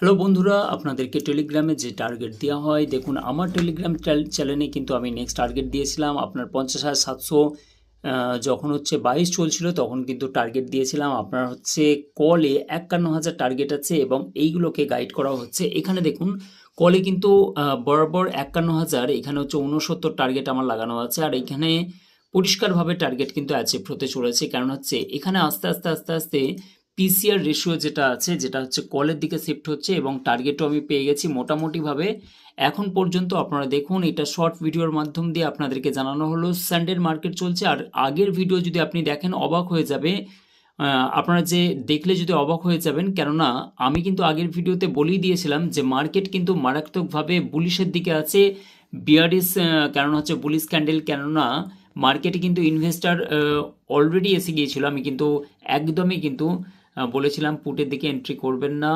Hello বন্ধুরা, আপনাদেরকে টেলিগ্রামে যে টার্গেট দেওয়া হয়, দেখুন আমার টেলিগ্রাম চ্যানেলে কিন্তু আমি নেক্সট টার্গেট দিয়েছিলাম আপনার 50,700 যখন হচ্ছে 22 চলছিল তখন কিন্তু টার্গেট দিয়েছিলাম আপনার হচ্ছে কলে 51,000 টার্গেট আছে এবং এইগুলোকে গাইড করা হচ্ছে। এখানে দেখুন কলে কিন্তু বরাবর 51,000, এখানে হচ্ছে 69 টার্গেট আমার লাগানো আছে, আর এখানে পরিষ্কারভাবে টার্গেট কিন্তু অ্যাচিভ হতে চলেছে। কারণ হচ্ছে এখানে আস্তে আস্তে আস্তে আস্তে পিসিআর রেশিও যেটা আছে, যেটা হচ্ছে কলের দিকে শিফট হচ্ছে এবং টার্গেটও আমি পেয়ে গেছি মোটামুটিভাবে। এখন পর্যন্ত আপনারা দেখুন, এটা শর্ট ভিডিওর মাধ্যম দিয়ে আপনাদেরকে জানানো হলো। সানডের মার্কেট চলছে, আর আগের ভিডিও যদি আপনি দেখেন অবাক হয়ে যাবে। আপনারা যে দেখলে যদি অবাক হয়ে যাবেন, কেননা আমি কিন্তু আগের ভিডিওতে বলেই দিয়েছিলাম যে মার্কেট কিন্তু মারাত্মকভাবে বুলিশের দিকে আছে। বিয়ারিশ কারণ হচ্ছে বুলিশ ক্যান্ডেল, কেননা মার্কেটে কিন্তু ইনভেস্টার অলরেডি এসে গিয়েছিল। আমি কিন্তু একদমই কিন্তু বলেছিলাম পুটের দিকে এন্ট্রি করবেন না।